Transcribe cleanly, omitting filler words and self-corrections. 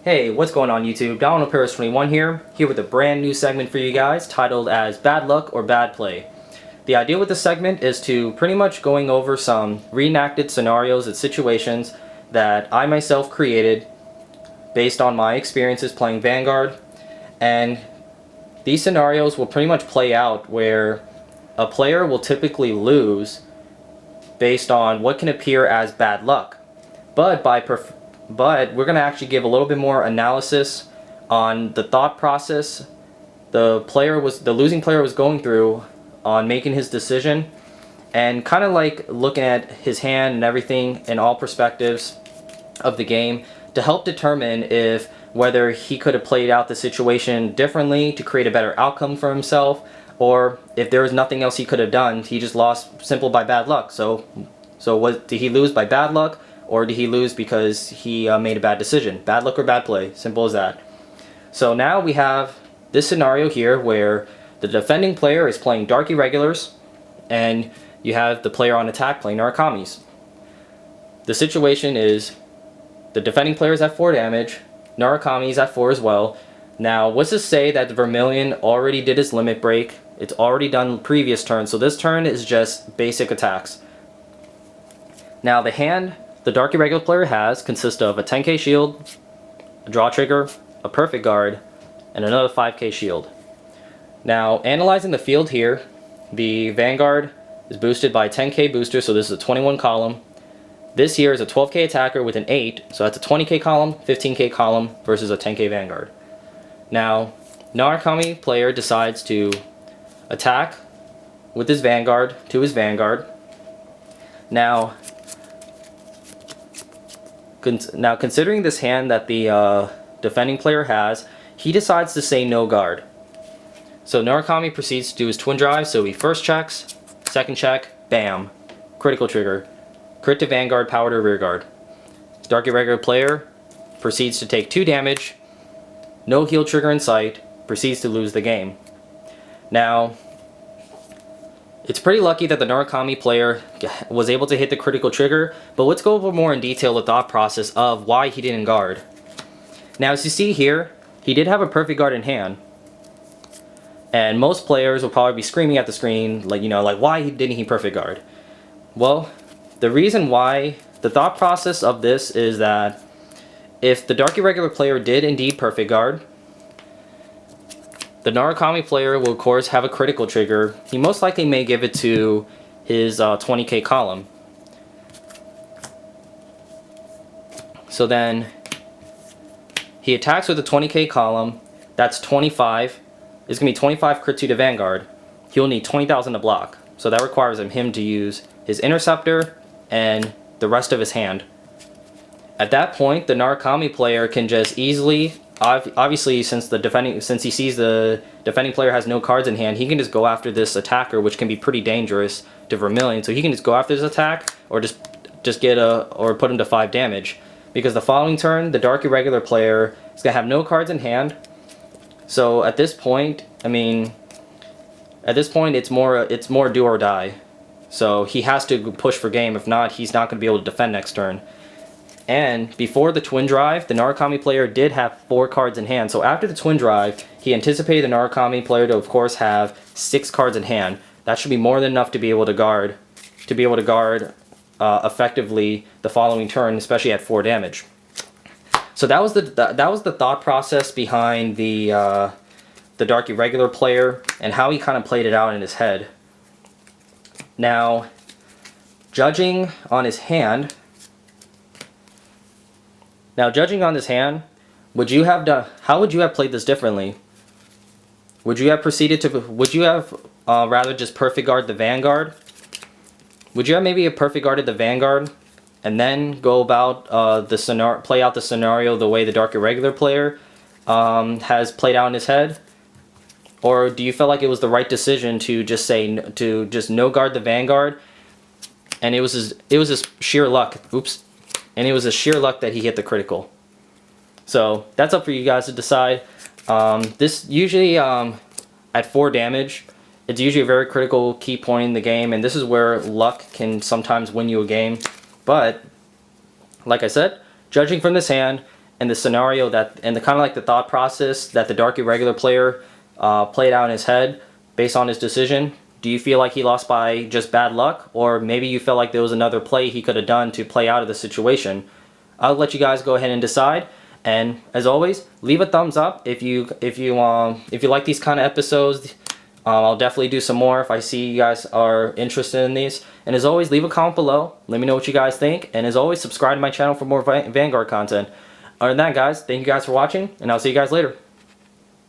Hey, what's going on YouTube? Donald Paris 21 here with a brand new segment for you guys titled as Bad Luck or Bad Play. The idea with this segment is to pretty much going over some reenacted scenarios and situations that I myself created based on my experiences playing Vanguard, and these scenarios will pretty much play out where a player will typically lose based on what can appear as bad luck, but we're going to actually give a little bit more analysis on the thought process the losing player was going through on making his decision, and kind of like looking at his hand and everything in all perspectives of the game to help determine if whether he could have played out the situation differently to create a better outcome for himself, or if there was nothing else he could have done, he just lost simple by bad luck. So did he lose by bad luck, or did he lose because he made a bad decision? Bad luck or bad play, simple as that. So now we have this scenario here where the defending player is playing Dark Irregulars, and you have the player on attack playing Narakamis. The situation is the defending player is at 4 damage, Narakami is at 4 as well. Now, let's just say that the Vermilion already did his limit break. It's already done previous turn, so this turn is just basic attacks. Now, the hand the Dark Irregular player has consists of a 10k shield, a draw trigger, a perfect guard, and another 5k shield. Now, analyzing the field here, the Vanguard is boosted by 10k booster, so this is a 21 column. This here is a 12k attacker with an 8, so that's a 20k column, 15k column versus a 10k Vanguard. Now, Narakami player decides to attack with his Vanguard to his Vanguard. Now considering this hand that the defending player has, he decides to say no guard. So Narakami proceeds to do his twin drive, so he first checks, second check, bam, critical trigger. Crit to Vanguard, power to rear guard. Dark Irregular player proceeds to take 2 damage, no heal trigger in sight, proceeds to lose the game. Now, it's pretty lucky that the Narakami player was able to hit the critical trigger, but let's go over more in detail the thought process of why he didn't guard. Now, as you see here, he did have a perfect guard in hand, and most players will probably be screaming at the screen, like, why didn't he perfect guard? Well, the reason why, the thought process of this is that if the Dark Irregular player did indeed perfect guard, the Narakami player will of course have a critical trigger. He most likely may give it to his 20k column. So then he attacks with a 20k column. That's 25. It's going to be 25 crit to Vanguard. He'll need 20,000 to block. So that requires him to use his Interceptor and the rest of his hand. At that point, the Narakami player can just easily, obviously since he sees the defending player has no cards in hand, he can just go after this attacker, which can be pretty dangerous to Vermilion. So he can just go after this attack, or just put him to 5 damage. Because the following turn, the Dark Irregular player is gonna have no cards in hand. So at this point, it's more do or die. So he has to push for game. If not, he's not going to be able to defend next turn. And before the twin drive, the Narakami player did have 4 cards in hand. So after the twin drive, he anticipated the Narakami player to, of course, have 6 cards in hand. That should be more than enough to be able to guard, effectively the following turn, especially at 4 damage. So that was the thought process behind the Dark Irregular player and how he kind of played it out in his head. Now, judging on his hand, how would you have played this differently? Would you have rather just perfect guard the Vanguard? Would you have maybe perfect guarded the Vanguard and then go about play out the scenario the way the Dark Irregular player has played out in his head? Or do you feel like it was the right decision to just no guard the Vanguard, and it was just sheer luck? Oops. And it was a sheer luck that he hit the critical. So that's up for you guys to decide. This usually at 4 damage, it's usually a very critical key point in the game, and this is where luck can sometimes win you a game. But like I said, judging from this hand, and the scenario that, and the kind of like the thought process that the Dark Irregular player played out in his head based on his decision. Do you feel like he lost by just bad luck, or maybe you felt like there was another play he could have done to play out of the situation? I'll let you guys go ahead and decide. And as always, leave a thumbs up if you like these kind of episodes. I'll definitely do some more if I see you guys are interested in these. And as always, leave a comment below. Let me know what you guys think. And as always, subscribe to my channel for more Vanguard content. Other than that, guys, thank you guys for watching, and I'll see you guys later.